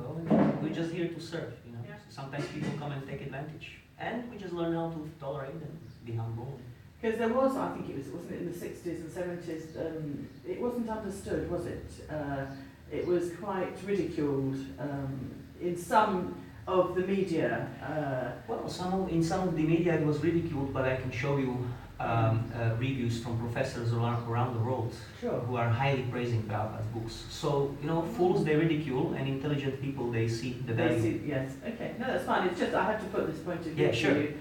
go, and we're just here to serve, you know. Yeah. So sometimes people come and take advantage, and we just learn how to tolerate and be humble. Because there was, I think wasn't it in the 60s and 70s, it wasn't understood, was it? It was quite ridiculed in some of the media. Well, in some of the media it was ridiculed, but I can show you reviews from professors around the world Sure. who are highly praising Prabhupada's books. So, you know, fools they ridicule, and intelligent people they see the value. Yes, okay. No, that's fine. It's just I have to put this point of view Yeah, sure. to you.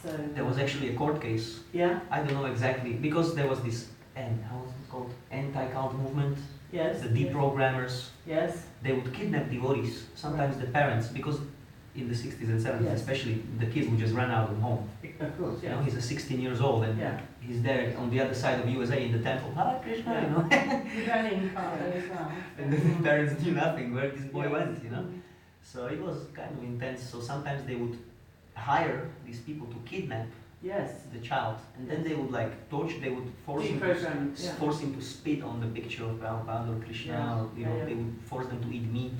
So There was actually a court case. yeah, I don't know exactly, because there was this, how was it called? Anti-cult movement. yes, The deprogrammers. yes, They would kidnap devotees, sometimes the parents, because in the 60s and 70s Yes. especially, the kids would just run out of home. of course, You know, yeah. he's a 16 years old and Yeah. he's there on the other side of USA in the temple, Hare Krishna, Yeah. you know. Rebelling father as well. And the parents knew nothing where this boy Yes. went, you know. So it was kind of intense. So sometimes they would hire these people to kidnap Yes. the child, and then they would like torture. They would force Deprogram, yeah. force him to spit on the picture of Prabhupada or Krishna, Yeah. or you know, Yeah. they would force them to eat meat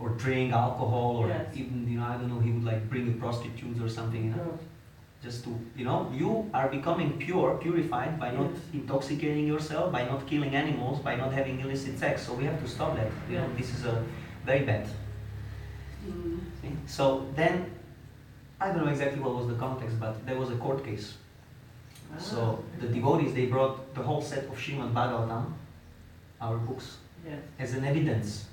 or drink alcohol, or Yes. even, you know, I don't know, he would like bring the prostitutes or something, you know, God. just to, you know, you are becoming purified by not Yes. intoxicating yourself, by not killing animals, by not having illicit sex. So we have to stop that. You know, Yeah. this is a very bad. See? So then, I don't know exactly what was the context, but there was a court case. So the devotees, they brought the whole set of Srimad Bhagavatam, our books, Yes, as an evidence,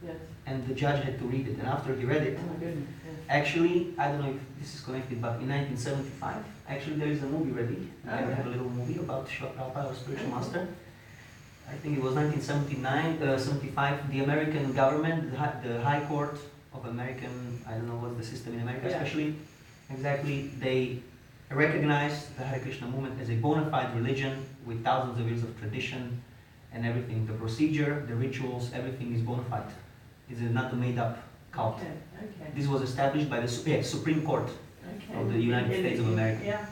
yes. and the judge had to read it. And after he read it, Oh my goodness, yes. actually, I don't know if this is connected, but in 1975, actually there is a movie ready. We Oh, can yeah. have a little movie about Srila Prabhupada, our spiritual Okay. master. I think it was 75, the American government, the High Court of American, I don't know what's the system in America, Yeah. especially, exactly, they recognized the Hare Krishna movement as a bona fide religion with thousands of years of tradition and everything. The procedure, the rituals, everything is bona fide. It's not a made up cult. Okay, okay. This was established by the Supreme Court Okay. of the United States of America, Yeah,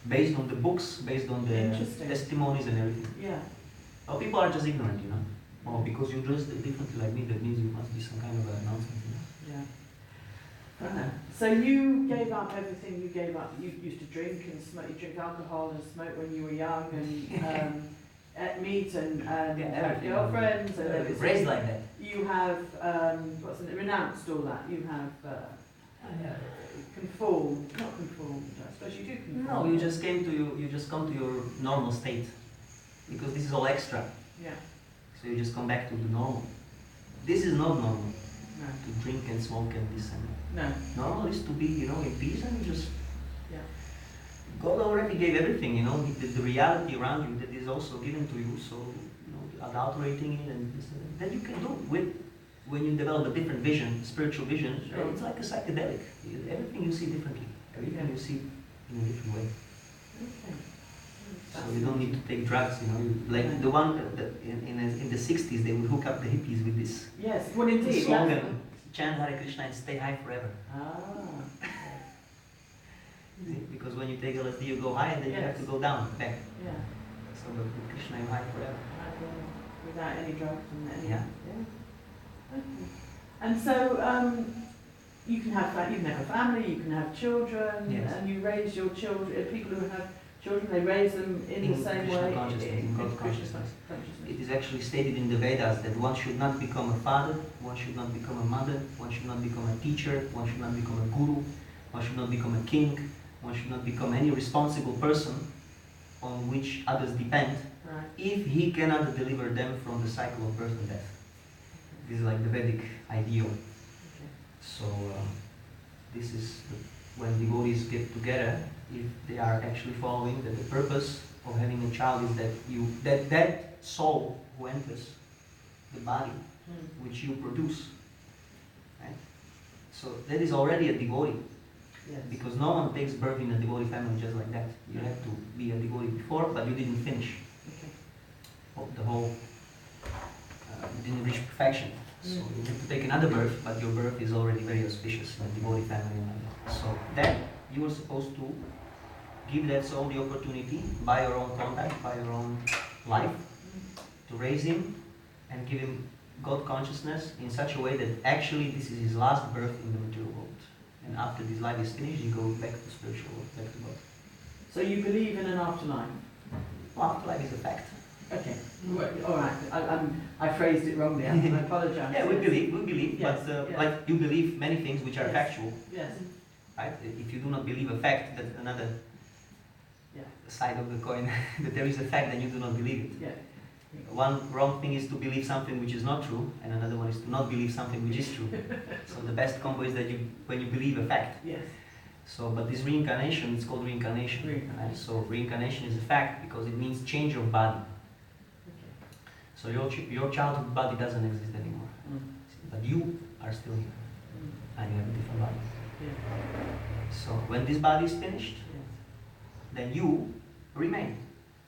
based on the books, based on the Interesting. testimonies and everything. yeah. Oh, people are just ignorant, you know. Oh, because you dress differently like me, that means you must be some kind of a nonsense, you know. Yeah. So you gave up everything. You gave up. You used to drink and smoke. You drink alcohol and smoke when you were young, and ate meat and Yeah, had everything. girlfriends and everything. Raised like that. You have renounced all that. You have conformed, not conformed. I suppose you do conform. No, you just come to your normal state, because this is all extra. Yeah. So you just come back to the normal. This is not normal, No. to drink and smoke and this and that. No. Normal is to be, you know, in peace, and you just. Yeah. God already gave everything, you know, the reality around you that is also given to you. So, you know, adulterating it and this and that, then you can do with. When you develop a different vision, spiritual vision, Sure. it's like a psychedelic. Everything you see differently. Everything you see in a different way. Okay. So you don't need to take drugs, you know. Like the one in the 60s, they would hook up the hippies with this Yes. Well, indeed. slogan, chant Hare Krishna and stay high forever. Ah. See? Because when you take LSD, you go high, and then you have to go down, back. Yeah. So with Krishna, you're high forever. Without any drugs and any. Yeah. Okay. And so you can have a family, you can have children, Yes. and you raise your children. People who have children, they raise them in the same Krishna way. consciousness, in God Krishna consciousness. consciousness. It is actually stated in the Vedas that one should not become a father, one should not become a mother, one should not become a teacher, one should not become a guru, one should not become a king, one should not become any responsible person on which others depend, Right. if he cannot deliver them from the cycle of birth and death. This is like the Vedic ideal. Okay. So this is when devotees get together, if they are actually following that the purpose of having a child is that that soul who enters the body which you produce, right? So that is already a devotee, Yes. because no one takes birth in a devotee family just like that. You have to be a devotee before, but you didn't finish Okay. the whole, you didn't reach perfection. So you have to take another birth, but your birth is already very auspicious in a devotee family. So then you are supposed to give that soul the opportunity, by your own contact, by your own life, to raise him and give him God consciousness in such a way that actually this is his last birth in the material world. And after this life is finished, he goes back to spiritual world, back to God. So you believe in an afterlife? Well, afterlife is a fact. Okay, all right. I phrased it wrongly. I apologise. Yeah, we believe, Yes, but yes. like you believe many things which are Yes. factual, Yes. right? If you do not believe a fact, that's another Yeah. side of the coin. That there is a fact, then you do not believe it. Yeah. One wrong thing is to believe something which is not true, and another one is to not believe something which is true. So the best combo is that when you believe a fact. Yes. So, but this reincarnation, it's called reincarnation. Reincarnation. Right? So reincarnation is a fact because it means change of body. Okay. So your childhood body doesn't exist anymore, but you are still here, and you have a different body. Yeah. So when this body is finished, Yes. then you remain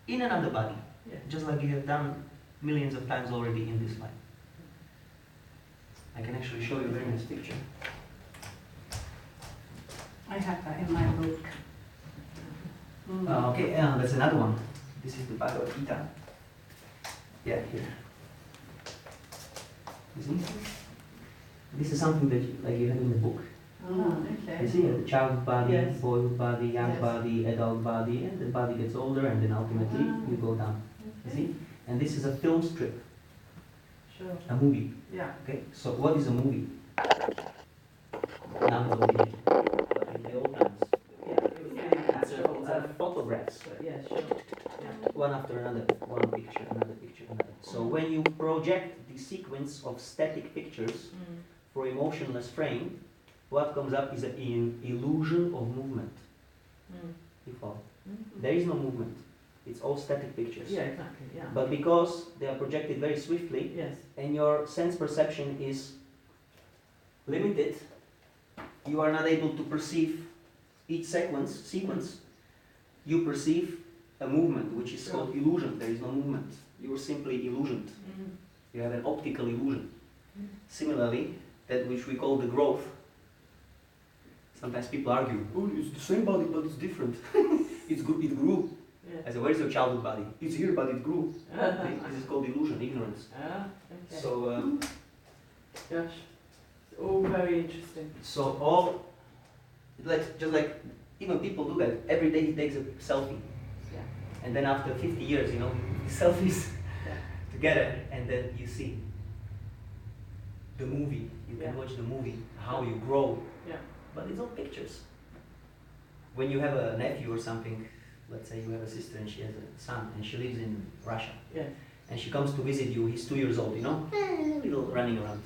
in another body, Yeah. just like you have done millions of times already in this life. I can actually show you a very nice picture. I have that in my book. Okay, that's another one. This is the Bhagavad Gita. Yeah, here. You see? This is something that you have in the book. Oh, You okay. see, the child body, Yes. boyhood body, young Yes. body, adult body, and the body gets older, and then ultimately you go down. You Okay. see? And this is a film strip, Sure. a movie. Yeah. Okay, so what is a movie? Now it's digital, but in the old times, it's a photographs, Yeah, sure. Yeah. one after another, one picture, another. So when you project the sequence of static pictures for emotionless frame, what comes up is an illusion of movement. You follow? There is no movement. It's all static pictures. Yeah, exactly. Yeah. But because they are projected very swiftly, Yes. and your sense perception is limited, you are not able to perceive each sequence. You perceive a movement, which is called illusion. There is no movement. You are simply illusioned. You have an optical illusion. Similarly, that which we call the growth. Sometimes people argue, oh, it's the same body, but it's different. It grew. Yeah. I said, where is your childhood body? It's here, but it grew. This is called illusion, ignorance. Okay. So, Gosh, it's all very interesting. so all, just like even people do that. Every day he takes a selfie, Yeah. and then after 50 years, selfies Yeah. together, and then you see the movie. You can Yeah. watch the movie, how you grow. Yeah. But it's all pictures. When you have a nephew or something, let's say you have a sister and she has a son and she lives in Russia, Yeah. and she comes to visit you, he's 2 years old, little running around.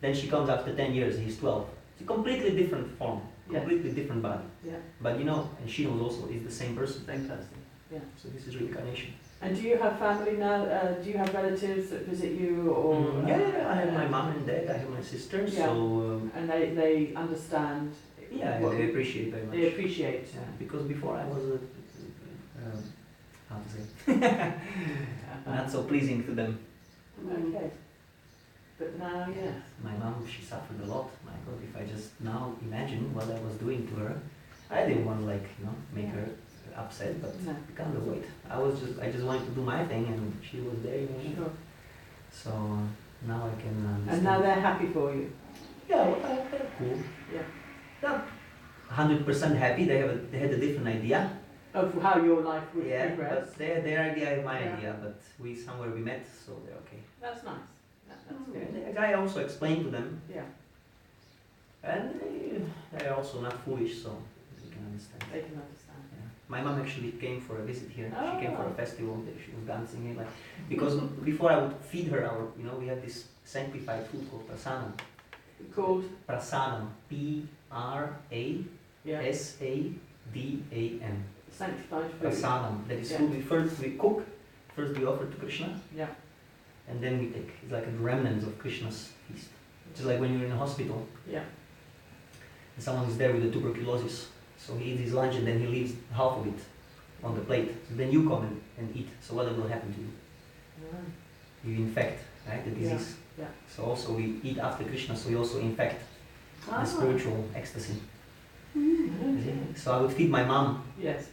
Then she comes after 10 years, he's 12. It's a completely different form, Yes. completely different body. Yeah. But and she knows also, it's the same person. Same person. Yeah. So this is reincarnation. And do you have family now? Do you have relatives that visit you, or? Yeah, I have my mom and dad, I have my sister, Yeah. so And they understand. yeah, what they appreciate very much. They appreciate. Yeah, because before I was how to say, not so pleasing to them. Okay. But now, yes. My mom, she suffered a lot. My God, if I just now imagine what I was doing to her, I didn't want to make her upset, but No. I can't wait. I just wanted to do my thing, and she was there. Sure. So now I can understand. And now they're happy for you. Yeah, well, they're cool. Yeah. Not 100% happy. They had a different idea. Of how your life would Yeah, progress. but their idea is my Yeah. idea. But we met, so they're okay. That's nice. That's Yeah, good. the guy also explained to them, Yeah. and they're also not foolish, so they can understand. They can understand. Yeah. My mom actually came for a visit here. She came for a Oh. festival. She was dancing here, because before I would feed her we have this sanctified food called prasanam. Called. Prasanam, Prasadam. Yeah. Sanctified food. Prasadam. That is Yeah. food we cook. First we offer to Krishna, Yeah. and then we take. It's like a remnants of Krishna's feast. Just like when you're in a hospital. Yeah. And someone is there with a tuberculosis, so he eats his lunch and then he leaves half of it on the plate. So then you come and eat. So what will happen to you? You infect, right, the disease. Yeah. So also we eat after Krishna, so we also infect the spiritual ecstasy. So I would feed my mom, Yes.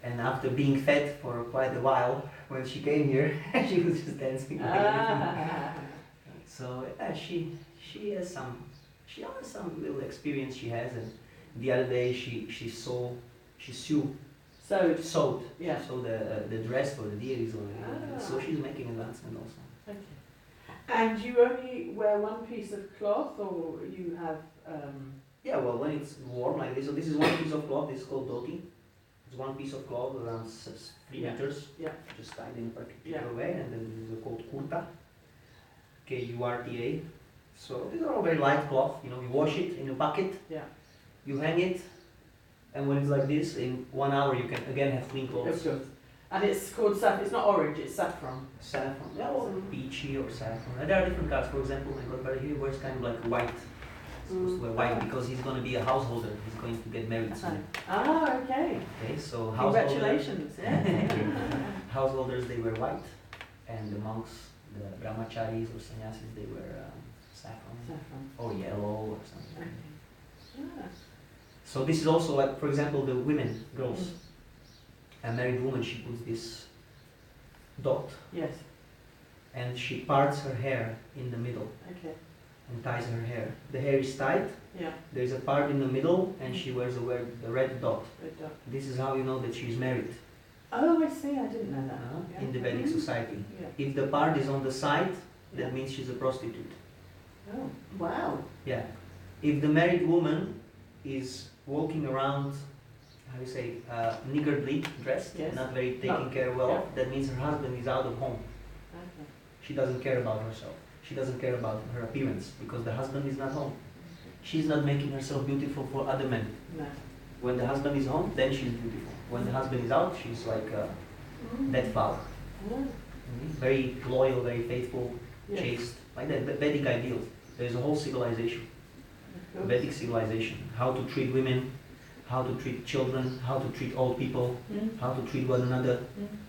and after being fed for quite a while, when she came here, she was just dancing. So she has some little experience she has, and the other day she sewed Yeah. the dress for the deities already. Ah. So she's making advancement also. Okay. And you only wear one piece of cloth, or you have? Yeah, well, when it's warm like this, so this is one piece of cloth. This is called dhoti. It's one piece of cloth around 3 Yeah. meters. Yeah. Just tied in a particular Yeah. way, and then this is called kurta. Kurta. So these are all very light cloth. You know, you wash it in a bucket. Yeah. You hang it, and when it's like this, in 1 hour you can again have clean clothes. Of course. And it's called saffron. It's not orange. It's saffron. Saffron, yeah, or peachy or saffron. And there are different colors. For example, my godfather here wears kind of like white. He's supposed to wear white because he's going to be a householder. He's going to get married soon. Ah, okay. Okay, so Congratulations. Yeah. householders they wear white, and the monks, the brahmacharis or sannyasis, they wear saffron or yellow or something. Okay. Yeah. So this is also like, for example, the women, girls. A married woman, she puts this dot, Yes. and she parts her hair in the middle Okay. and ties her hair. The hair is tied, Yeah. there's a part in the middle, and she wears the red dot. Good job. This is how you know that she's married Oh, I see. I didn't know that. Yeah. in the Vedic society. Yeah. If the part is on the side, Yeah. that means she's a prostitute. Oh, wow. Yeah. If the married woman is walking around, how you say, niggardly dressed, Yes. not very taken care well of, Yeah. that means her husband is out of home. Okay. She doesn't care about herself. She doesn't care about her appearance because the husband is not home. She's not making herself beautiful for other men. No. When the husband is home, then she's beautiful. When the husband is out, she's like a dead flower. Oh. Very loyal, very faithful, Yes. chaste, like that. Vedic ideals. There's a whole civilization, Of course. Vedic civilization. How to treat women, how to treat children, how to treat old people, how to treat one another,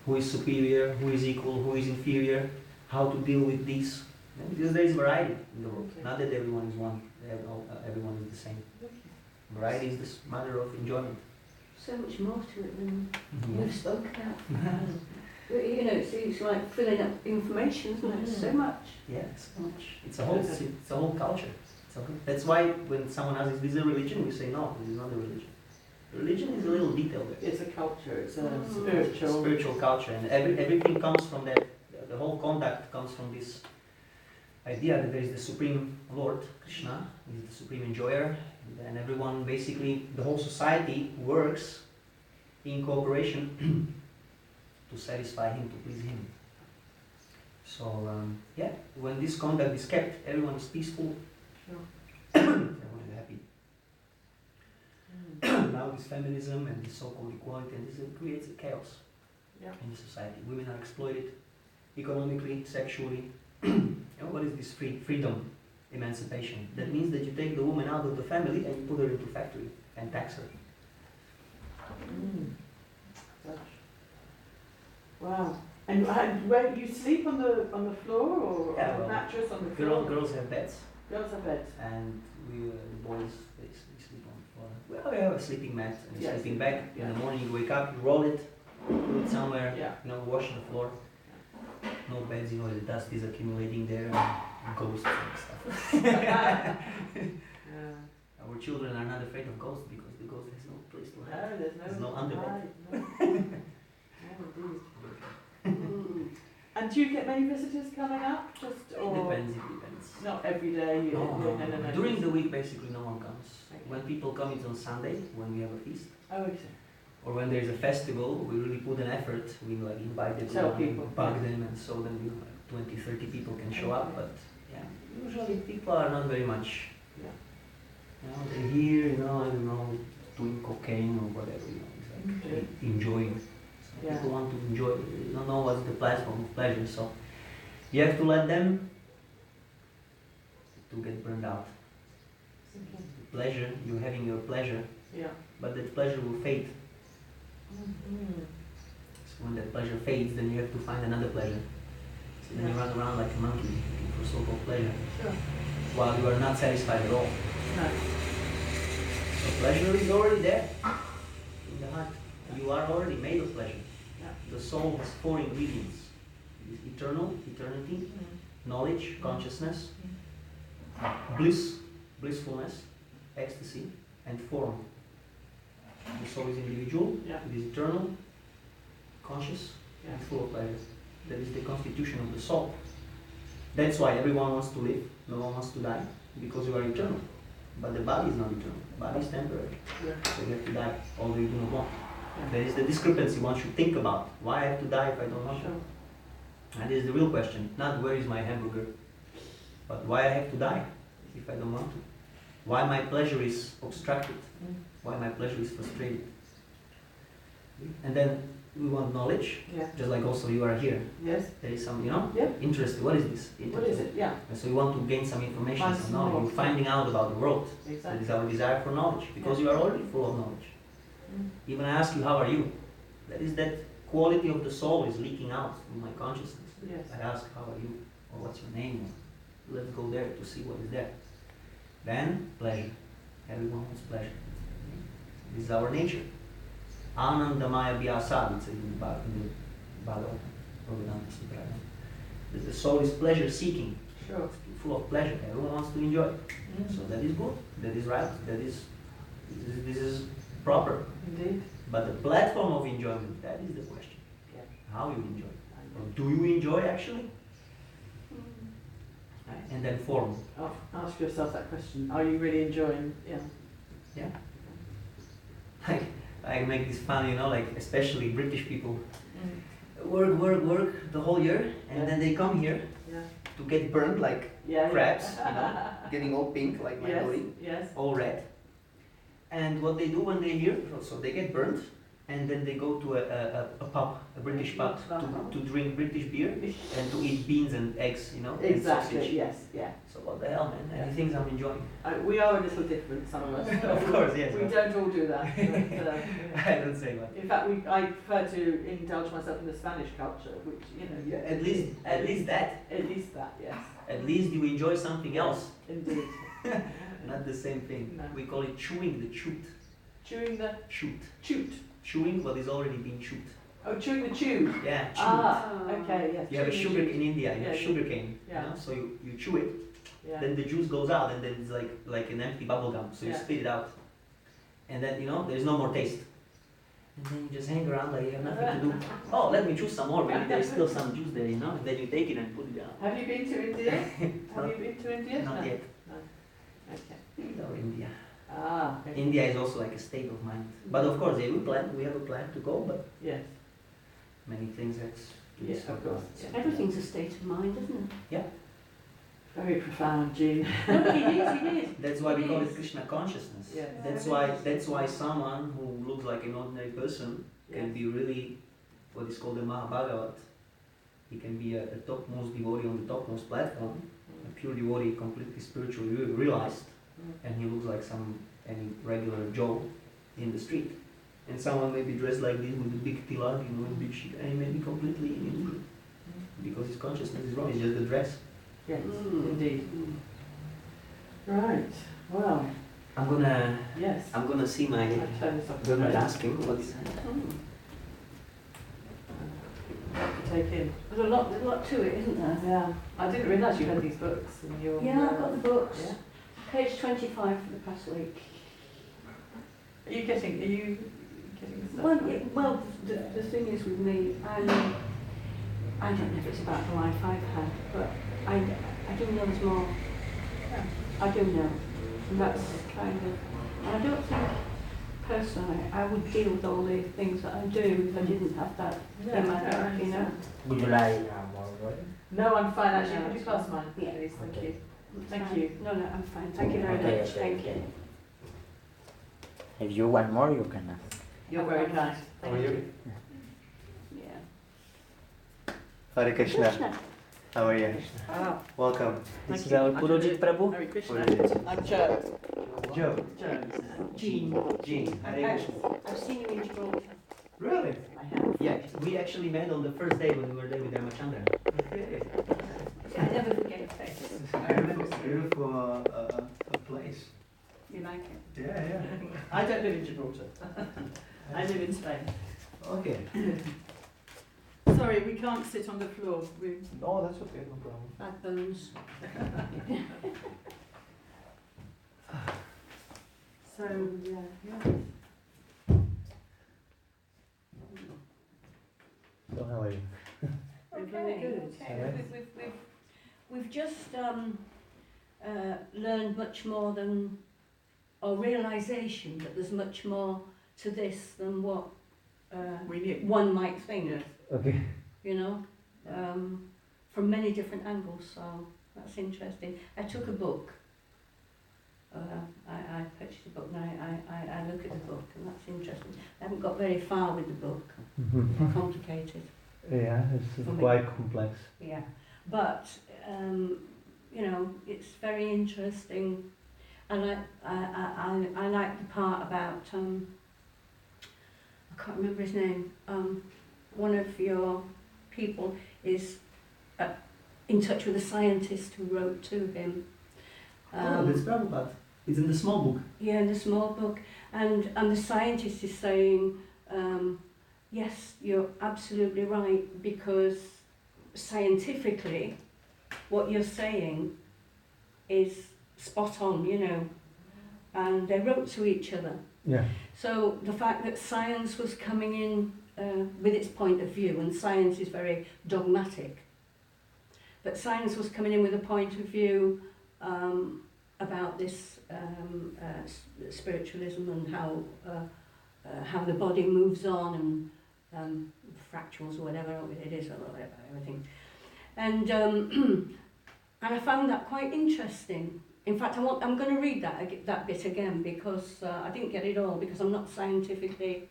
who is superior, who is equal, who is inferior, how to deal with these. Because there is variety in the world. Okay. Not that everyone is one, everyone is the same. Variety is the mother of enjoyment. So much more to it than Mhm. you've spoke about. But, you know, it's like filling up information, isn't it? So much. Yeah, so much. It's a whole culture. That's why when someone asks, is this a religion? We say no, this is not a religion. Religion is a little detail there. It's a culture. It's a Mm. spiritual. Culture, and everything comes from that. The whole conduct comes from this idea that there is the Supreme Lord, Krishna, He is the Supreme Enjoyer, and everyone, basically, the whole society works in cooperation to satisfy Him, to please Him. So, yeah, when this conduct is kept, everyone is peaceful, Sure. everyone is happy. Now this feminism and this so-called equality, and this creates a chaos Yeah. in the society. Women are exploited economically, sexually. You know, what is this freedom, emancipation? That means that you take the woman out of the family and you put her into factory and tax her. Gosh. Wow. And where you sleep on the floor or Yeah, on the well, mattress on the floor? Girls have beds, Girls have beds. and we the boys they sleep on the floor. Well, we have a sleeping mat and a Yes. sleeping bag. Yeah. In the morning you wake up, you roll it, put it somewhere, Yeah. you know, wash the floor. No beds, you know, the dust is accumulating there, and ghosts and stuff. Yeah. Our children are not afraid of ghosts because the ghost has no place to hide. No, There's no underbed. hide, no. No, indeed. And do you get many visitors coming up? Just It or depends, it depends. not every day? You, no. During the week, basically, no one comes. Okay. When people come, it's on Sunday, when we have a feast. Oh, okay. Or when there's a festival, we really put an effort. We like invite Tell everyone, people. bug them, and so then you know, like 20, 30 people can show up. But yeah, usually people are not very much. Yeah. You know, they're here, you know, I don't know, doing cocaine or whatever, you know, it's like Okay. enjoying. So Yeah. people want to enjoy, they don't know what's the platform of pleasure, so you have to let them to get burned out. Okay. The pleasure, you're having your pleasure, Yeah. but that pleasure will fade. Mm-hmm. So when that pleasure fades, then you have to find another pleasure. So then you run around like a monkey looking for so-called pleasure, Sure. while you are not satisfied at all. No. So pleasure is already there in the heart. You are already made of pleasure. Yeah. The soul has 4 ingredients. It is eternal, eternity, knowledge, consciousness, bliss, blissfulness, ecstasy, and form. The soul is individual, Yeah. it is eternal, conscious, Yeah. and full of pleasure. That is the constitution of the soul. That's why everyone wants to live, no one wants to die, because you are eternal. But the body is not eternal, the body is temporary. Yeah. So you have to die, although you do not want. Yeah. There is the discrepancy one should think about. Why I have to die if I don't want to? Sure. And this is the real question, not where is my hamburger, but why I have to die if I don't want to. Why my pleasure is obstructed, why my pleasure is frustrated. And then we want knowledge, Yeah. just like also you are here. Yes. There is some, you know, Yeah. interest. What is this? What is it? Yeah. And so you want to gain some information, Find some some knowledge. knowledge. You're finding out about the world. That Exactly. is our desire for knowledge, because you are already full of knowledge. Even I ask you, how are you? That is that quality of the soul is leaking out in my consciousness. Yes. I ask, how are you? Or what's your name? Or let's go there to see what is there. Then, pleasure. Everyone wants pleasure. This is our nature. Anandamaya Vyasad, it says in the Bhagavatam. The soul is pleasure seeking, Sure. full of pleasure. Everyone wants to enjoy. So that is good. That is right. This is proper. Indeed. But the platform of enjoyment, that is the question. Yeah. How you enjoy. Or do you enjoy actually? Right? And then form. Ask yourself that question. Are you really enjoying? Yeah. Yeah. I make this fun, you know, like especially British people work the whole year, and then they come here Yeah. to get burned like Yeah. crabs, you know, getting all pink like my Yes. body, Yes. all red. And what they do when they're here, so they get burnt, and then they go to a pub, a British pub, to drink British beer and to eat beans and eggs, you know, and Exactly. sausage. Yes. Yeah. So what the hell, man? And he thinks I'm enjoying. We are a little different, some of us. Of course, yes. We don't all do that. But, I don't say that. in fact, I prefer to indulge myself in the Spanish culture, which Yeah, at least that. At least that, yes. At least you enjoy something else, Indeed. not the same thing. No. We call it chewing the chewed. Chewing the Chewed. Chewing what is already being chewed. Oh, chewing the tube. Yeah, chewed. Ah, okay, yes. You have a chewing the sugar tube. in India, you have Yeah, sugar cane. yeah. You know? So you chew it, Yeah. then the juice goes out, and then it's like an empty bubble gum. So you Yeah. spit it out, and then there's no more taste. And then you just hang around like you have nothing to do. Oh, let me choose some more. Maybe there's still some juice there, And then you take it and put it down. Have you been to India? Have you been to India? Not No. yet. No. Okay. No, India. Ah. Okay. India is also like a state of mind. But of course, yeah, we have a plan to go, but Yes. many things that's Yes, of course. Yeah. Everything's a state of mind, isn't it? Very profound, Jean. No, it is. That's why we call it Yes. Krishna consciousness. Yeah. That's why someone who looks like an ordinary person can Yes. be really what is called a Mahabhagavat. He can be a topmost devotee on the topmost platform, a pure devotee, completely spiritually realized, and he looks like any regular Joe in the street. And someone may be dressed like this with a big tilak, and big shit, and he may be completely in illusion because his consciousness is wrong. It's just the dress. Yes, indeed. Right. Well, yes. I'm gonna see my. I'll turn this off. I'm gonna ask him what is. To take in. There's a lot to it, isn't there? Yeah. I didn't realise you had these books in your. Yeah, I've got the books. Yeah. Page 25 for the past week. Are you getting the stuff? Well, the thing is with me, I don't know if it's about the life I've had, but I do know there's more. Yeah. I do know. And that's kind of, and I don't think personally I would deal with all the things that I do if I didn't have that in my life, you know. Would you like more water? No, I'm fine actually. No, Could you it's pass fine. mine, Yeah. please? Thank Okay. you. Thank Fine. you. No, I'm fine. Thank you very Okay, much. okay, Thank okay. you. If you want more, you can ask. You're very kind. Thank you. Yeah. Hare Krishna. How are you? Ah, Welcome. Thank This is you. our Purojit Prabhu. Hare Krishna. What is it? I'm Joe. Joe. Jones. Jean. Hare Krishna. I've seen you in Gibraltar. Really? I have. Yeah, we actually met on the first day when we were there with Ramachandra. I never forget your face. I remember it's a beautiful place. You like it? Yeah. I don't live in Gibraltar. I live in Spain. Okay. So Sorry, we can't sit on the floor. No, that's okay, no problem. Bad bones. So, yeah. So how are you? Very good. Okay. We've just learned much more than, or realisation that there's much more to this than what We knew. one might think. Yes. Okay. You know, from many different angles, so that's interesting. I took a book. I purchased a book and I look at the book, and that's interesting. I haven't got very far with the book. Complicated. Yeah, it's For me. quite complex. Yeah, but you know, it's very interesting, and I like the part about I can't remember his name. One of your people is in touch with a scientist who wrote to him. That's Prabhupada. It's in the small book. Yeah, in the small book, and the scientist is saying, yes, you're absolutely right, because scientifically, what you're saying is spot on, you know. And they wrote to each other. Yeah. So the fact that science was coming in with its point of view, and science is very dogmatic, but science was coming in with a point of view about this spiritualism and how the body moves on, and fractals or whatever it is, or whatever, everything. And I found that quite interesting. In fact, I'm going to read that bit again, because I didn't get it all, because I'm not scientifically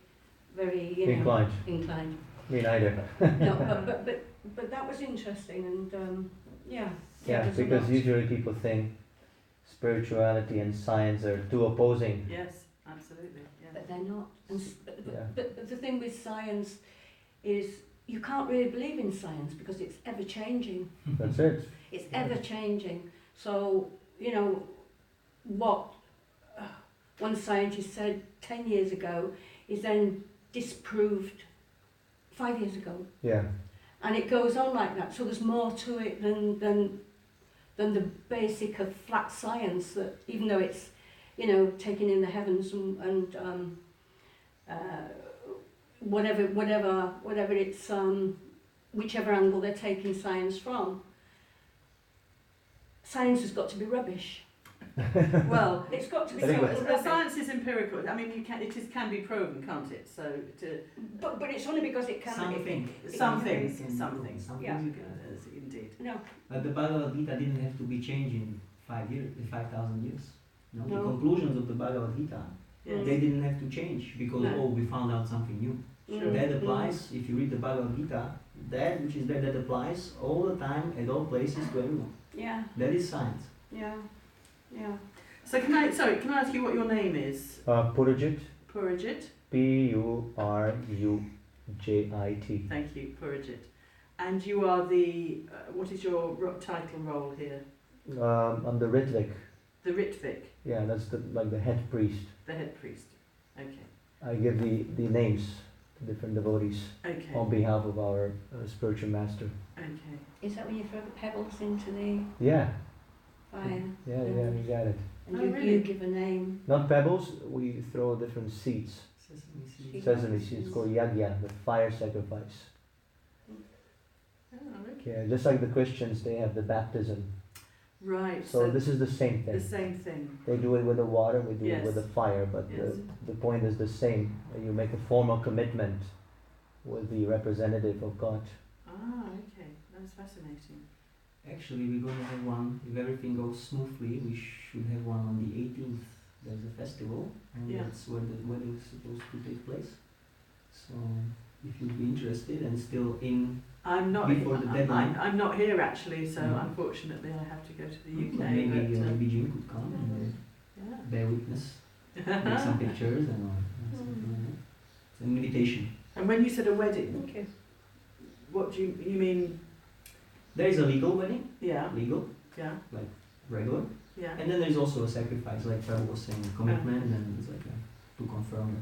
very inclined. Me neither. No, but that was interesting, and yeah. Yeah, there's a because lot. usually people think spirituality and science are two opposing. Yes, absolutely. Yeah. But they're not. And, Yeah. but the thing with science is you can't really believe in science because it's ever changing. That's it. It's ever changing. So, you know, what one scientist said 10 years ago is then disproved 5 years ago. Yeah. And it goes on like that. So there's more to it than the basic of flat science, that even though it's, you know, taken in the heavens and whatever it's, whichever angle they're taking science from, science has got to be rubbish. Well, It's got to be Anyway. totally the rubbish. science is empirical. I mean, can be proven, can't it? So, But it's only because it can Some be. things. Some you things, can some do, things. Some Yeah. things you can. indeed. No, But the Bhagavad Gita didn't have to be changed in 5,000 years. No? No. The conclusions of the Bhagavad Gita, Yes. they didn't have to change because, No. we found out something new. Sure. That applies, if you read the Bhagavad Gita, that which is there, that applies all the time, at all places, to everyone. yeah, That is science. yeah, yeah. So can I ask you what your name is? Purajit. Purajit. Purujit. Thank you, Purajit. And you are the, what is your title role here? I'm the Ritvik. The Ritvik, Yeah, that's like the head priest. the head priest. Okay, I give the names to different devotees okay, on behalf of our spiritual master. okay. Is that when you throw the pebbles into the Yeah, fire? yeah, you got it. And Oh, you really? give a name. Not pebbles, we throw different seeds. Sesame seeds. Sesame seeds called yagya, the fire sacrifice. Oh, okay. Yeah, just like the Christians, they have the baptism. Right, So this is the same the thing. same thing. They do it with the water, we do Yes. it with the fire, but Yes. the point is the same. You make a formal commitment with the representative of God. Ah, okay, that's fascinating. Actually, we're going to have one, if everything goes smoothly, we should have one on the 18th. There's a festival, and Yeah. that's where the wedding is supposed to take place. So, if you'd be interested and still in, I'm not. Before the deadline. I'm not here actually, so Mhm. unfortunately I have to go to the UK. maybe, but, maybe Jim could come and yeah. bear witness, take some pictures and all. Something like that. It's an invitation. And when you said a wedding, Okay. what do you mean? There is a legal wedding, Yeah, legal, yeah, regular, yeah. and then there's also a sacrifice, like Prabhu was saying, commitment, and it's like to confirm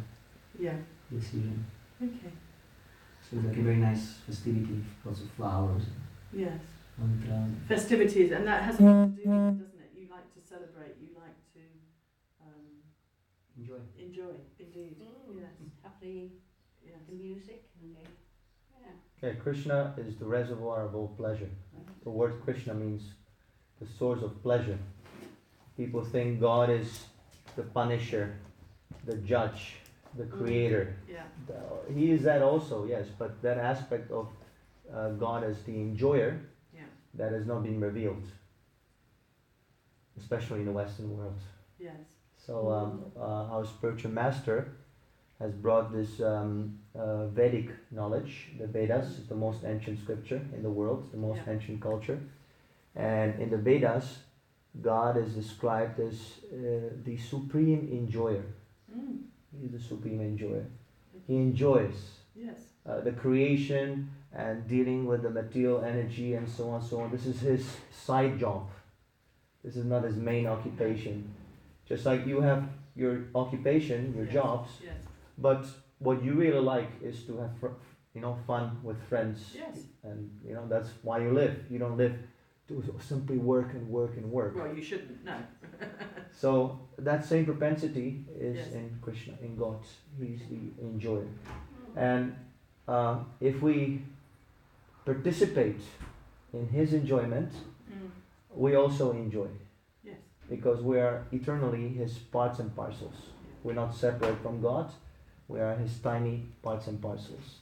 Yeah. the decision. Okay. So it's like a very nice festivity, lots of flowers. Yes. And Festivities, and that has a lot to do with it, doesn't it? You like to celebrate, you like to enjoy. enjoy, indeed. Yes. Happily, Yes. the music and the, yeah. Okay, Krishna is the reservoir of all pleasure. The word Krishna means the source of pleasure. People think God is the punisher, the judge, the creator. Yeah. He is that also, yes, but that aspect of God as the enjoyer, Yeah. that has not been revealed, especially in the Western world. Yes. So our spiritual master has brought this Vedic knowledge. The Vedas is the most ancient scripture in the world, the most ancient culture. And in the Vedas, God is described as the supreme enjoyer. He is the supreme enjoyer. He enjoys the creation and dealing with the material energy and so on, so on. This is his side job. This is not his main occupation. Just like you have your occupation, your jobs, but what you really like is to have fun with friends. And that's why you live. You don't live to simply work and work and work. Well, you shouldn't, no. So that same propensity is in Krishna, in God. He's the enjoyer. And if we participate in his enjoyment, we also enjoy. Yes. Because we are eternally his parts and parcels. We're not separate from God. We are his tiny parts and parcels.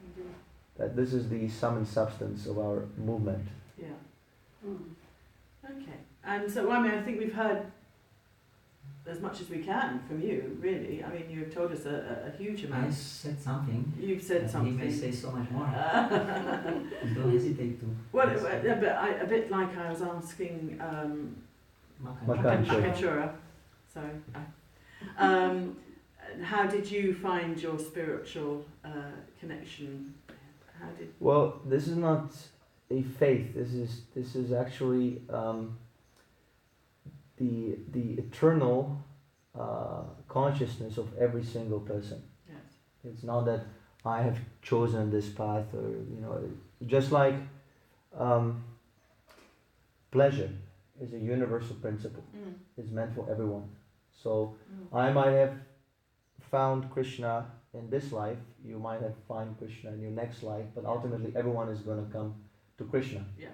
Indeed. That this is the sum and substance of our movement. Yeah. Okay. And so, I think we've heard as much as we can from you, really. I mean, you've told us a huge amount. I said something. You've said something. He may say so much more. Don't hesitate to. Well, a bit like I was asking Makanchura. Makanchura. Sorry. How did you find your spiritual connection? Well, this is not a faith. This is actually the eternal consciousness of every single person. Yes. It's not that I have chosen this path, or just like pleasure is a universal principle. It's meant for everyone. So I might have found Krishna in this life, you might have found Krishna in your next life, but ultimately everyone is going to come to Krishna. Yeah.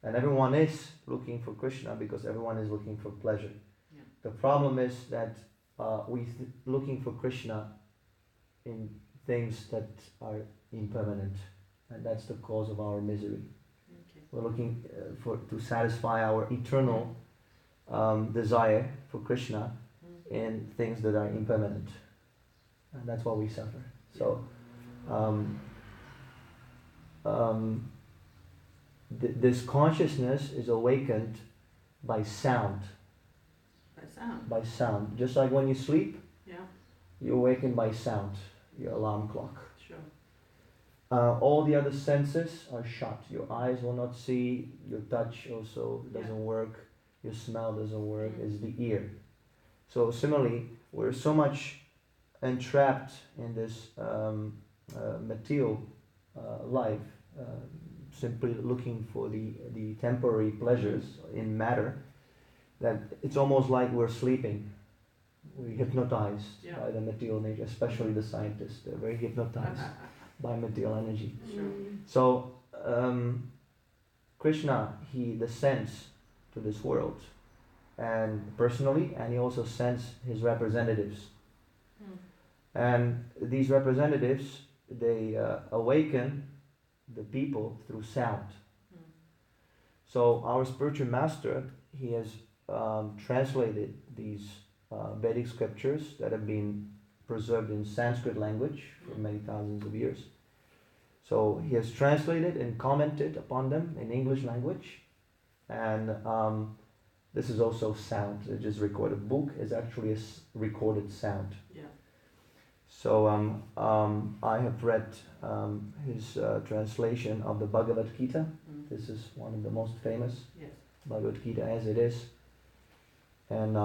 And everyone is looking for Krishna because everyone is looking for pleasure. Yeah. The problem is that looking for Krishna in things that are impermanent, and that's the cause of our misery. Okay. We're looking to satisfy our eternal desire for Krishna in things that are impermanent, and that's why we suffer. So this consciousness is awakened by sound. By sound. Just like when you sleep, you're awakened by sound, your alarm clock. Sure. All the other senses are shut. Your eyes will not see, your touch also doesn't work, your smell doesn't work, it's the ear. So similarly, we're so much entrapped in this material life, simply looking for the temporary pleasures in matter, that it's almost like we're sleeping. We're hypnotized by the material nature, especially the scientists. They're very hypnotized by material energy. Sure. So Krishna, he descends to this world, and personally, and he also sends his representatives. And these representatives, they awaken the people through sound. So our spiritual master, he has translated these Vedic scriptures that have been preserved in Sanskrit language for many thousands of years. So he has translated and commented upon them in English language, and this is also sound. It just recorded book is actually a recorded sound. Yeah. So I have read his translation of the Bhagavad Gita. This is one of the most famous Bhagavad Gita as it is. And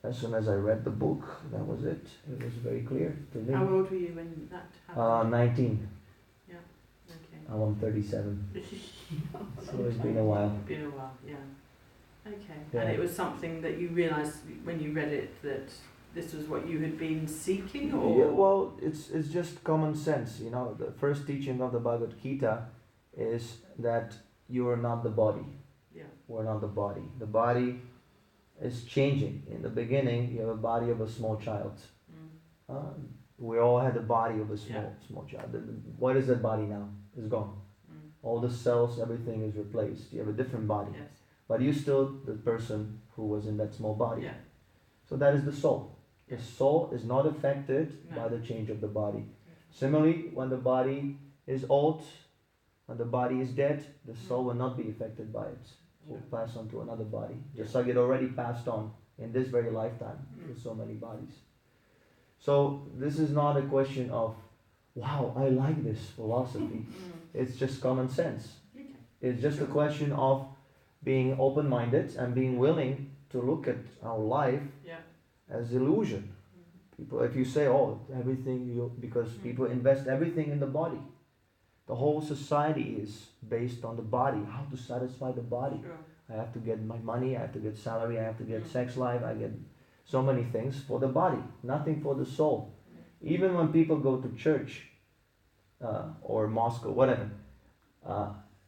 as soon as I read the book, that was it. It was very clear to me. How old were you when that happened? 19. Okay. Now I'm 37. So it's been a while. Been a while, yeah. Okay. Yeah. And it was something that you realised when you read it that this was what you had been seeking, or? Yeah, well, it's just common sense, you know. The first teaching of the Bhagavad Gita is that you are not the body. Yeah. We're not the body. The body is changing. In the beginning, you have a body of a small child. We all had the body of a small child. What is that body now? It's gone. All the cells, everything is replaced. You have a different body. Yes. But you're still the person who was in that small body. Yeah. So that is the soul. The Yeah. soul is not affected No. by the change of the body. Similarly, when the body is old, when the body is dead, the soul will not be affected by it. It will pass on to another body. Just like it already passed on in this very lifetime with so many bodies. So this is not a question of, wow, I like this philosophy. It's just common sense. Okay. It's just a question of being open-minded and being willing to look at our life Yeah. as illusion. People, if you say, oh, everything because people invest everything in the body. The whole society is based on the body, how to satisfy the body. Sure. I have to get my money, I have to get salary, I have to get sex life, I get so many things for the body, nothing for the soul. Even when people go to church or mosque or whatever,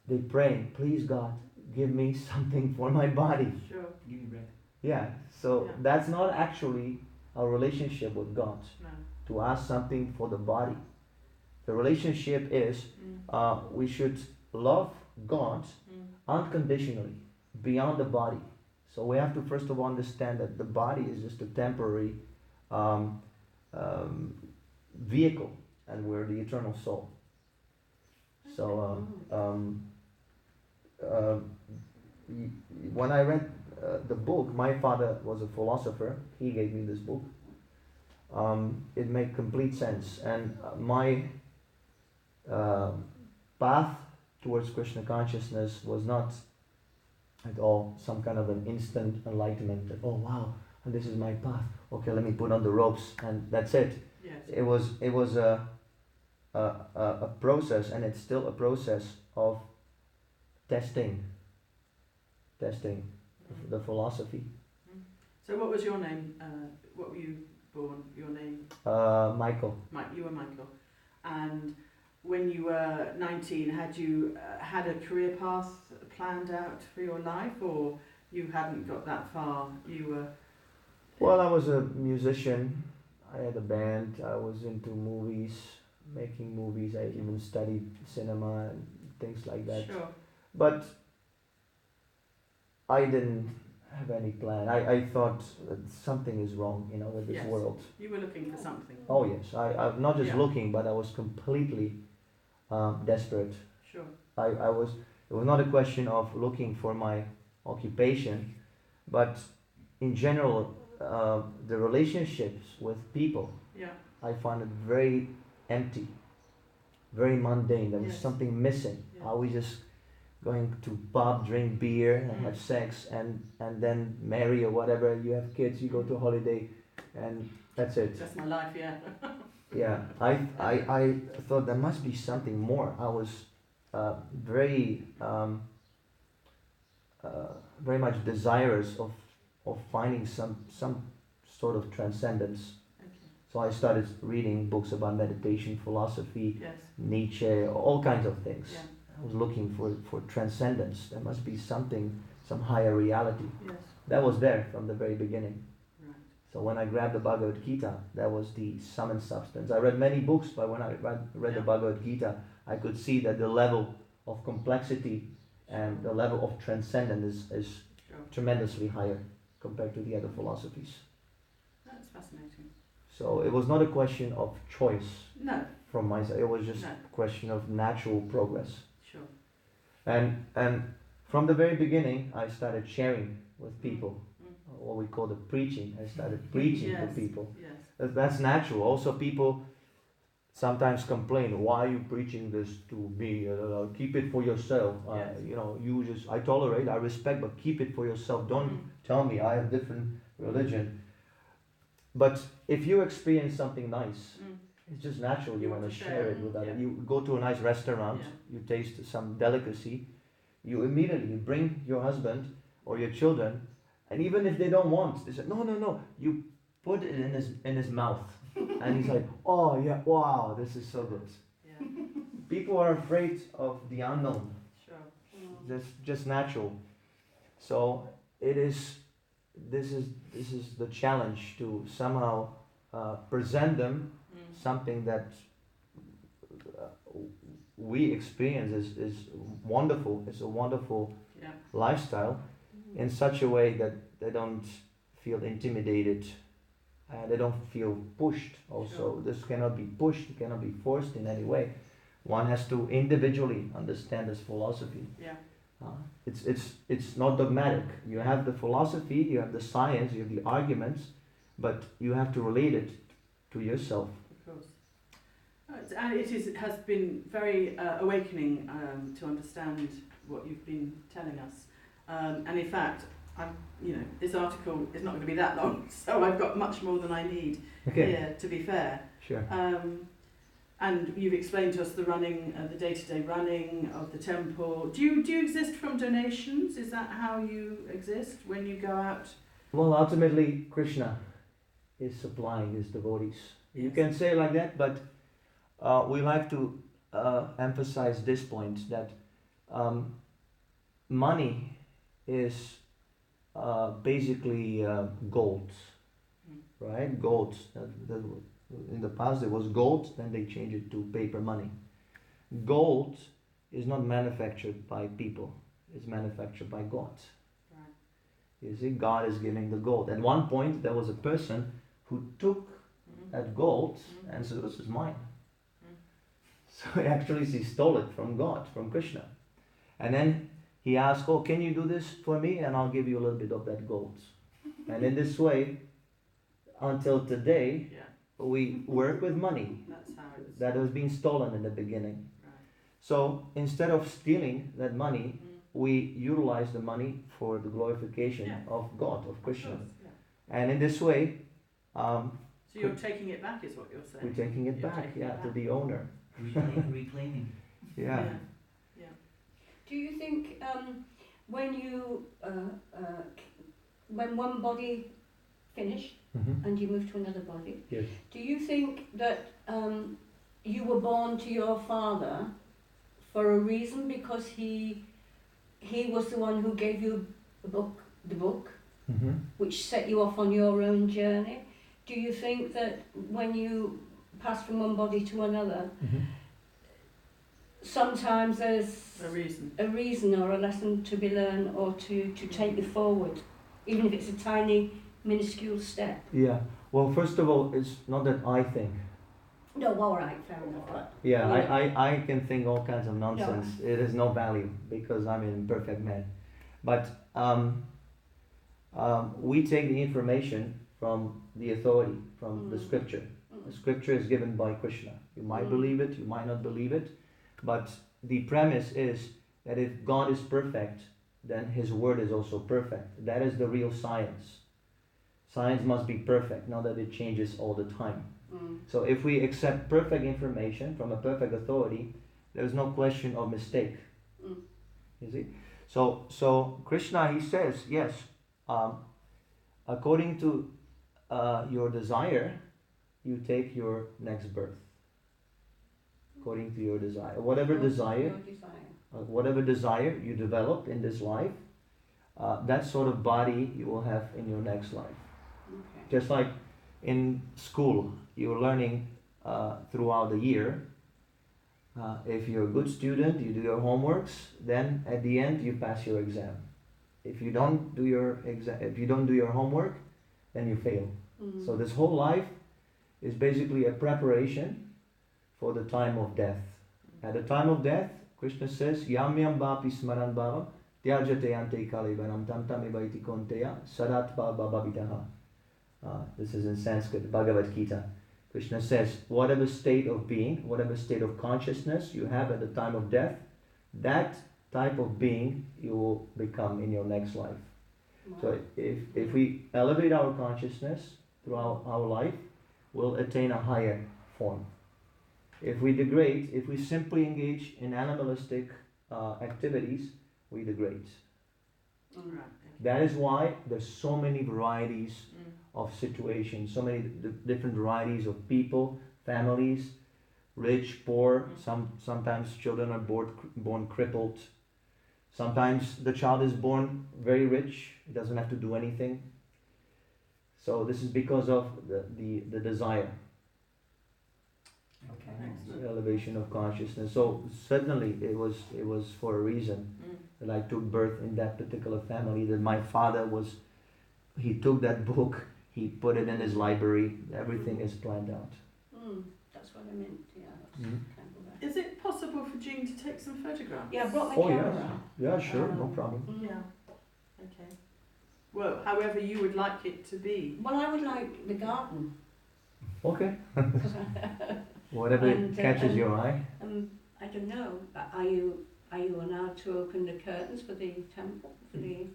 they pray, please God, give me something for my body. Sure. Give me bread. Yeah, so Yeah. that's not actually our relationship with God, No. to ask something for the body. The relationship is we should love God unconditionally, beyond the body. So we have to first of all understand that the body is just a temporary vehicle, and we're the eternal soul. So when I read the book, my father was a philosopher. He gave me this book. It made complete sense, and my path towards Krishna consciousness was not at all some kind of an instant enlightenment that, oh wow, and this is my path, okay, let me put on the ropes and that's it. Yes. It was a process, and it's still a process of testing the philosophy. So what was your name? What were you born? Your name? Michael. Mike. You were Michael. And when you were 19, had you had a career path planned out for your life, or you hadn't got that far? You were. Well, I was a musician. I had a band. I was into movies, making movies. I even studied cinema and things like that. Sure. But I didn't have any plan. I thought that something is wrong, you know, with this Yes. world. You were looking for something. Oh yes, I'm not just Yeah. looking, but I was completely desperate. Sure. It was not a question of looking for my occupation, but in general, the relationships with people, Yeah. I found it very empty, very mundane. There was Yes. something missing. Yeah. Are we just going to pub, drink beer, and have sex, and then marry or whatever? You have kids, you go to holiday, and that's it. That's my life. Yeah. Yeah, I thought there must be something more. I was very much desirous of finding some sort of transcendence. Okay. So I started reading books about meditation, philosophy, Yes. Nietzsche, all kinds of things. Yeah. I was looking for transcendence. There must be something, some higher reality. Yes. That was there from the very beginning. Right. So when I grabbed the Bhagavad Gita, that was the sum and substance. I read many books, but when I read the Yeah. Bhagavad Gita, I could see that the level of complexity and the level of transcendence is Sure. tremendously higher compared to the other philosophies. That's fascinating. So it was not a question of choice No. from my side. It was just No. a question of natural progress. Sure. And from the very beginning, I started sharing with people. What we call the preaching. I started preaching Yes. to people. Yes. That's natural. Also, people sometimes complain, why are you preaching this to me? Keep it for yourself. Yes. I tolerate, I respect, but keep it for yourself. Don't tell me I have different religion. But if you experience something nice, Mm. it's just natural you want to share it with others. Yeah. You go to a nice restaurant, Yeah. you taste some delicacy, you immediately bring your husband or your children, and even if they don't want, they say, no, no, no, you put it in his mouth. And he's like, oh yeah, wow, this is so good. Yeah. People are afraid of the unknown. Sure. That's just natural. So this is the challenge to somehow present them something that uh, we experience is wonderful. It's a wonderful Yeah. lifestyle in such a way that they don't feel intimidated. They don't feel pushed. Also, Sure. this cannot be pushed. It cannot be forced in any way. One has to individually understand this philosophy. Yeah. It's not dogmatic. You have the philosophy, you have the science, you have the arguments, but you have to relate it to yourself. Of course. And it has been very awakening to understand what you've been telling us. And in fact, this article is not going to be that long, so I've got much more than I need here, to be fair. Sure. And you've explained to us the running, the day-to-day running of the temple. Do you exist from donations? Is that how you exist when you go out? Well, ultimately, Krishna is supplying his devotees. You Yes. can say it like that, but we like to emphasize this point that money is basically gold, right? Gold. In the past it was gold, then they changed it to paper money. Gold is not manufactured by people, it's manufactured by God. Right. You see, God is giving the gold. At one point there was a person who took that gold and said, this is mine. So actually he stole it from God, from Krishna. And then he asked, oh, can you do this for me? And I'll give you a little bit of that gold. And in this way, until today, Yeah. we work with money That's how it is. that was being stolen in the beginning. Right. So instead of stealing that money, we utilize the money for the glorification Yeah. of God, of Krishna. Of course, yeah. And in this way, So you're taking it back, is what you're saying? we're taking it You're back, taking it to back. the owner. Reclaiming. Yeah. Yeah. Do you think when you when one body finished Mhm. and you move to another body, Yes. do you think that you were born to your father for a reason, because he was the one who gave you the book, Mm-hmm. which set you off on your own journey? Do you think that when you pass from one body to another, Mm-hmm. sometimes there's A reason. or a lesson to be learned, or to take you forward, even if it's a tiny, minuscule step? Yeah. Well, first of all, it's not that I think. No, all right, fair enough. But Yeah, Yeah. I can think all kinds of nonsense. It has no value because I'm an imperfect man. But we take the information from the authority, from the scripture. The scripture is given by Krishna. You might believe it, you might not believe it. But the premise is that if God is perfect, then his word is also perfect. That is the real science. Science must be perfect, not that it changes all the time. So if we accept perfect information from a perfect authority, there is no question of mistake. You see? So Krishna, he says, yes, according to your desire, you take your next birth. According to your desire. Whatever desire you develop in this life, that sort of body you will have in your next life. Okay. Just like in school, you're learning throughout the year. If you're a good student, you do your homeworks, then at the end you pass your exam. If you don't do your homework, then you fail. So this whole life is basically a preparation for the time of death. At the time of death, Krishna says, Yam yam vapi smaran bhava tyajate ante kalivanam tam tam evaiti konteya sadat bhavavitaha. This is in Sanskrit, Bhagavad Gita. Krishna says, whatever state of being, whatever state of consciousness you have at the time of death, that type of being you will become in your next life. Wow. So if we elevate our consciousness, throughout our life will attain a higher form. If we degrade, if we simply engage in animalistic activities, we degrade. Right. That is why there's so many varieties of situations, so many different varieties of people, families, rich, poor. Sometimes children are born crippled. Sometimes the child is born very rich. He doesn't have to do anything. So this is because of the desire. Okay. The elevation of consciousness. So certainly it was for a reason that I took birth in that particular family. That my father he took that book, he put it in his library. Everything is planned out. That's what I meant. Yeah. That's Mhm. kind of that. Is it possible for Jean to take some photographs? Yeah, I brought my Oh, yes. camera. Yeah, sure, no problem. Yeah. Okay. Well, however you would like it to be. Well, I would like the garden. Okay. 'Cause Whatever And, catches your eye. I don't know. Are you allowed to open the curtains for the temple? For the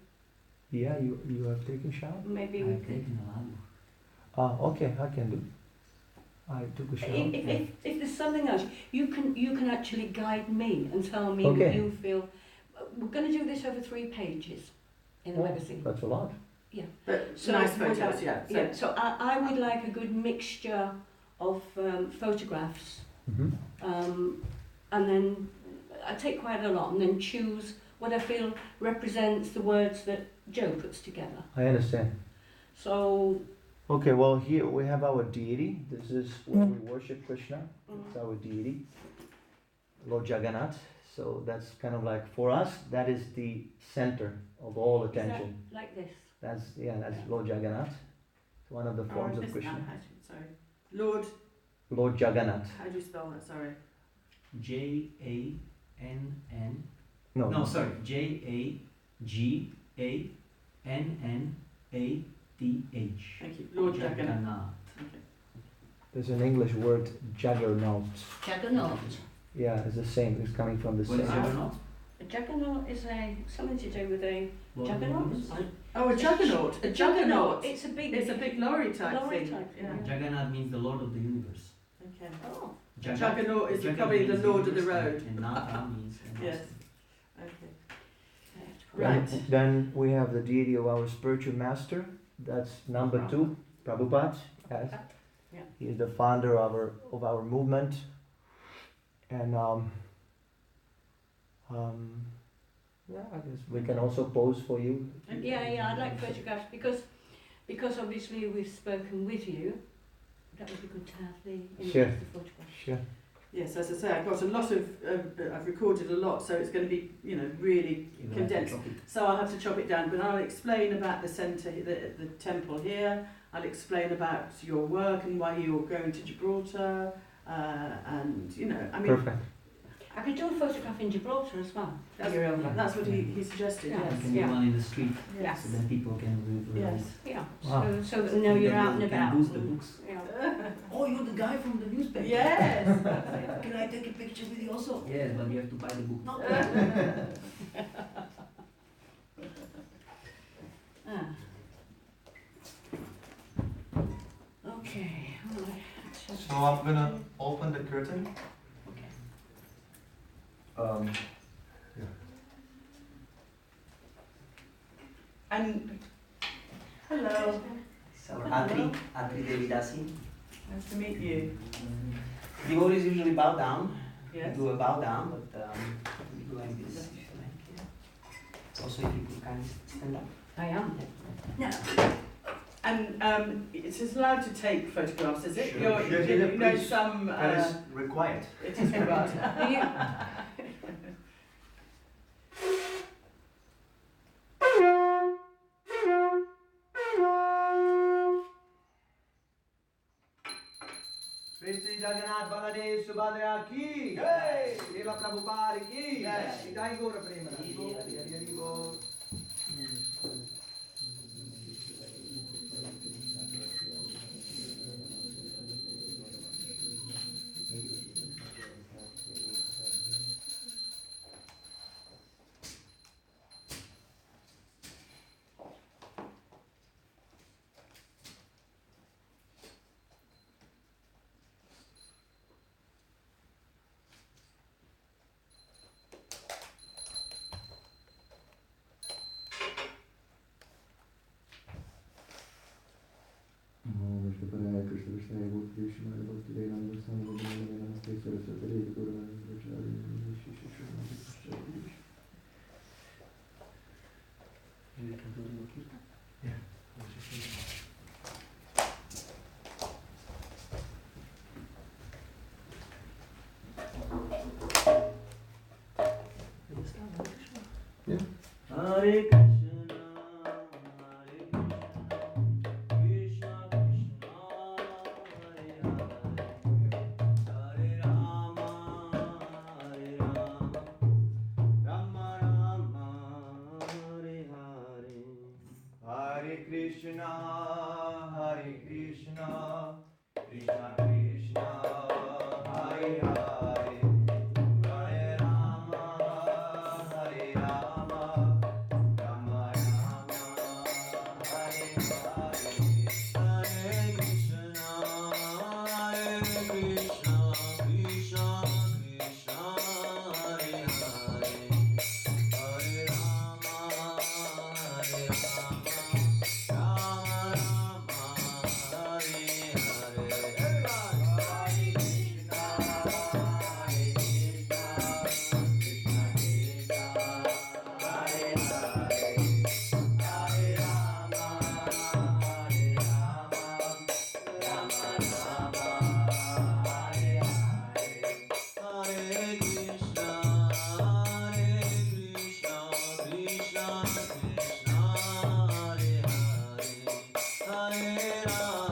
Yeah, you have taken shower? maybe we I've could. taken a lamp. Okay, I can do. I took a shower. If there's something else, you can actually guide me and tell me what Okay. you feel. We're going to do this over 3 pages in the Oh, magazine. That's a lot. But So nice would photos, I- yeah. So, Yeah. So I would like a good mixture of photographs, and then I take quite a lot, and then choose what I feel represents the words that Joe puts together. I understand. So. Okay, well here we have our deity. This is where we worship Krishna. It's our deity, Lord Jagannath. So that's kind of like, for us, that is the center of all attention. Is that like this? That's Lord Jagannath. It's one of the forms of Krishna. Sorry. Lord, Lord Jagannath. how do you spell that? Sorry. Jann. No, No, sorry. Jagannaath. Thank you. Lord Jagannath. Okay. there's an English word, juggernaut. Juggernaut. Yeah, it's the same. It's coming from the What is same. juggernaut? A juggernaut is something to do with a Lord of the juggernaut. Universe? Oh, a juggernaut. A juggernaut. It's a big. It's a big lorry type Lorry thing. type thing, Yeah. Jagannath means the Lord of the Universe. Okay. Oh. Juggernaut is Jagat probably the means Lord of the universe, road. And Natha means Yes. Okay. Then- Right. Then we have the deity of our spiritual master. That's number 2, Prabhupada. Yes. Yeah. He is the founder of our movement. And yeah, I guess we can also pose for you. Yeah, I'd like photographs because obviously we've spoken with you. That would be good to have the images, Sure. the photographs. Sure. Yes, as I say, I've got a lot of. I've recorded a lot, so it's going to be, really condensed. So I'll have to chop it down, but I'll explain about the centre, the temple here. I'll explain about your work and why you're going to Gibraltar, and I mean, Perfect. I could do a photograph in Gibraltar as well. that's what he suggested. Yeah. You Yes. can do one in the street, Yes. so then people can read. Yes. Yeah. Wow. So that we know you're out and Can about. boost the books. Yeah. Oh, you're the guy from the newspaper. Yes. Can I take a picture with you also? Yes, but you have to buy the book. Ah. Okay. All right. So I'm gonna open the curtain. Okay. And hello. So Atri Devidasi. Nice to meet you. Devotees usually bow down. Yes. We do a bow down, but we do like this if you like. Yeah. Also, if you could kind of stand up. I am. No. And it is allowed to take photographs, is it? Sure. You know some. required. It is required. Are you? Sri Jagannath Baladev Subhadra ki jai. Srila Prabhupada ki jai. Jai Gaura Premanand. Hari Hari Bol. You can do the kirtan? Yeah. Yeah. Hare Krishna, Hare Krishna, Krishna Krishna, Hare Hare, Hare Rama, Hare Rama, Rama Rama, Hare Hare. Hare Krishna, Hare Krishna, Krishna Krishna, Hare Hare, Hare Rama, Hare Rama, Rama Rama, Hare Hare. Hare Krishna, Hare Krishna, Krishna Krishna, Hare Hare, Hare Rama,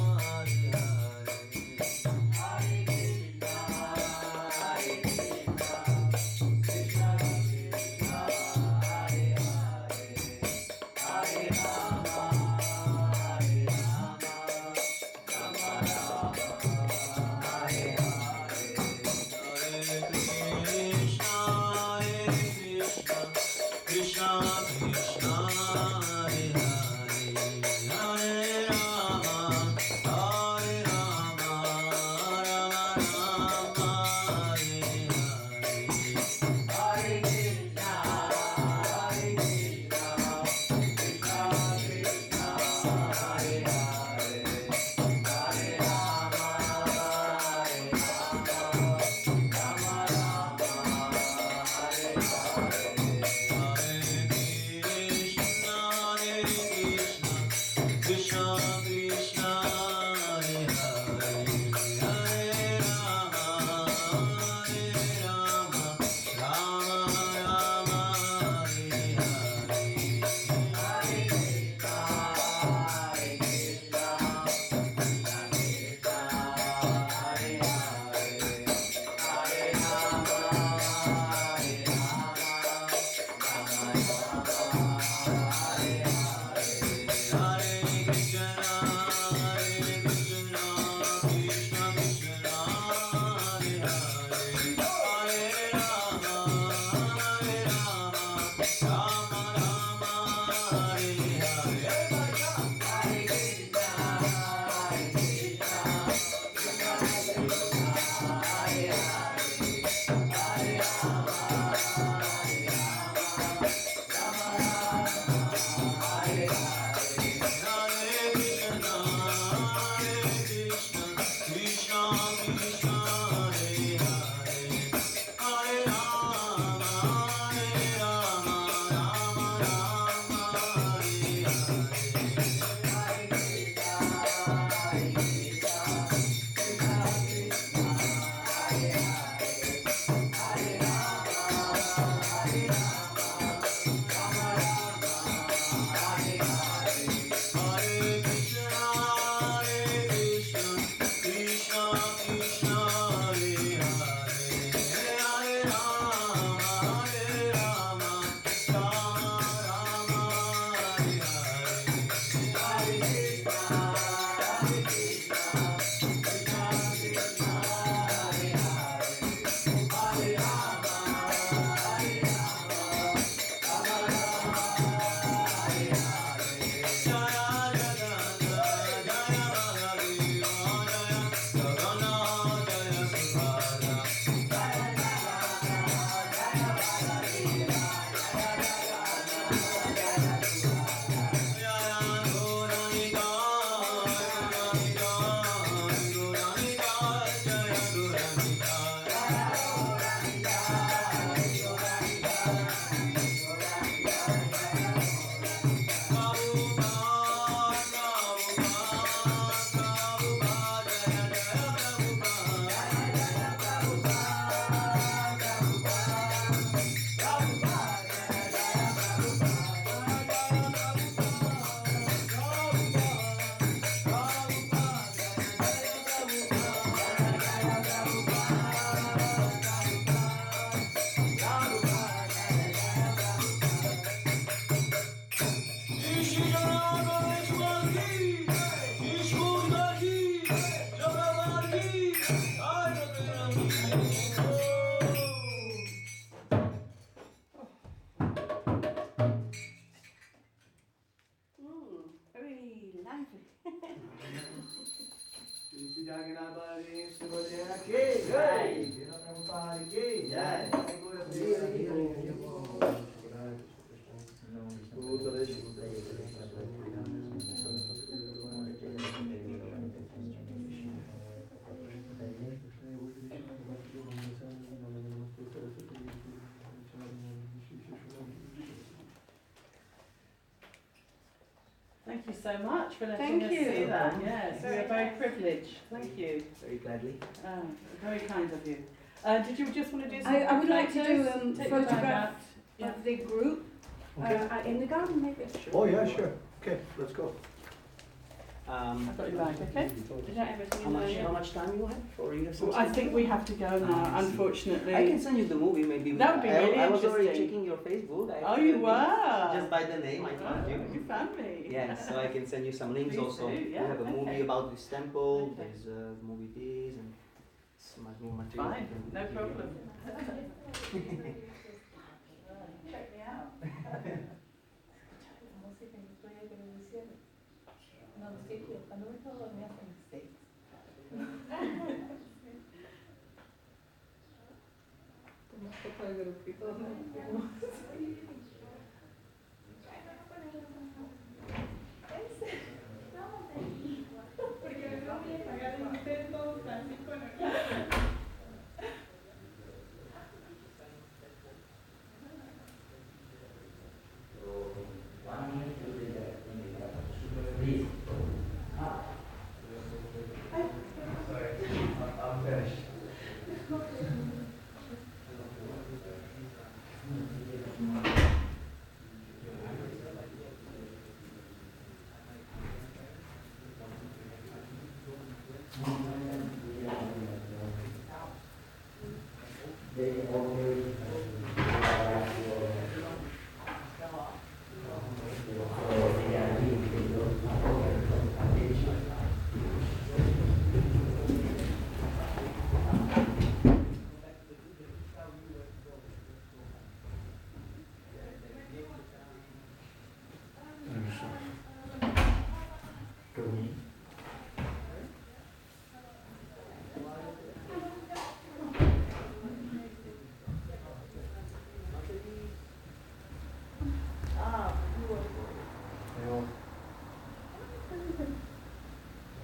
Hare Rama, Rama Rama, Hare Hare. Everybody. Hare Krishna, Hare Krishna, Krishna Krishna, Hare Hare, Hare Rama, Hare Rama, Rama Rama, Hare Hare. Hare Krishna, Hare Krishna, Krishna Krishna, Hare Hare, Hare Rama, Hare Rama, Rama Rama, Hare Hare. Hare Krishna, Hare Krishna, Krishna Krishna, Hare Hare, Hare Rama, Hare Rama, Rama Rama, Hare Hare. Hare Krishna, Hare Krishna, Krishna Krishna, Hare Hare, Hare Rama, Hare Rama, Rama Rama, Hare Hare. Hare Krishna, Hare Krishna, Krishna Krishna, Hare Hare, Hare Rama, Hare Rama, Rama Rama, Hare Hare. Hare Krishna, Hare Krishna, Krishna Krishna, Hare Hare, Hare Rama, Hare Rama, Rama Rama, Hare Hare. Jaya Jagana, Jaya Baladev, Jaya Jagana, Jaya Subhadra. Ganapati Subhadra ki jai. Vira Prabhupada ki jai. Thank you so much for letting us see that. Yes, we are very privileged. Thank you. Very gladly. Very kind of you. Did you just want to do some I would like to do photos? a Take your time photograph out. of the group in the garden, maybe. Oh yeah, sure. Okay, let's go. I've got your bag, okay? Is that everything? How much time you have for you? Well, I think we have to go now, I see. unfortunately. I can send you the movie, maybe. That would be really I was already interesting. checking your Facebook. Oh, you were? Just by the name, I found you. You found me. Yes, so I can send you some links Please also. do, yeah, We have a movie okay. about this temple, Okay. there's a movie this, and so much more material. Fine, no problem. Check me out.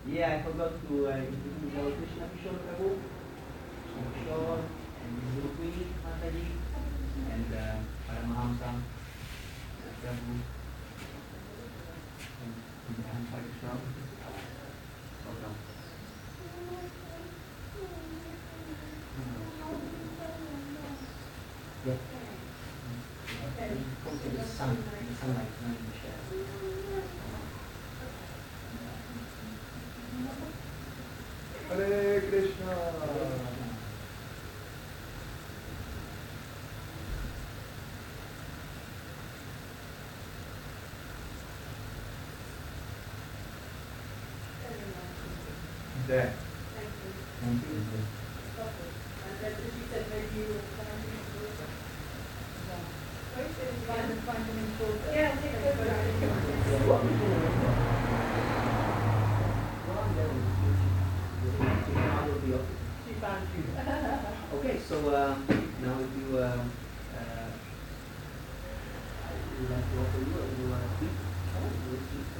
Yeah, I forgot to introduce our Krishna Kishore Prabhu, Kishore, and Rukmini Mataji, and Paramahamsa Prabhu, and Hare Krishna. Welcome. Yeah. Come to the sunlight, not in the shadow. Hare Krishna. There. Thank you. She found you. Okay, so now if you would like to offer you a sweet,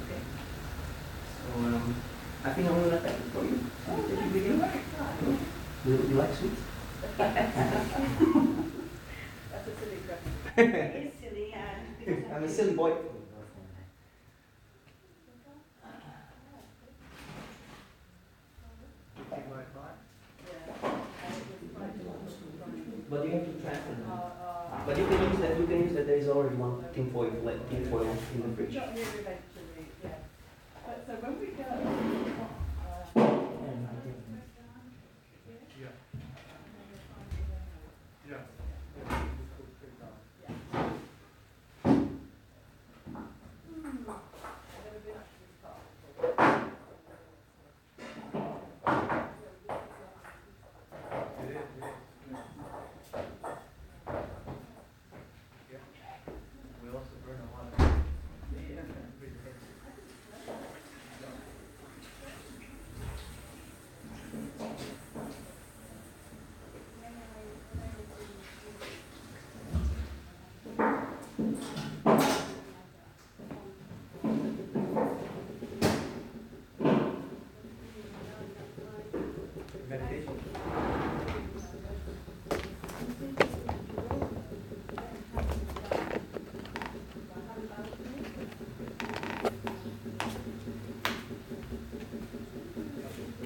okay. So I think I'm gonna pack it for you. Take it with you. Would you like sweets? That's a silly question. It is silly, yeah. I'm a silly boy. But you have to transfer them. But you can use that. You can use that. There is already one tinfoil in the fridge. Got here eventually, yeah. But so when we go, We also burn a lot of talking.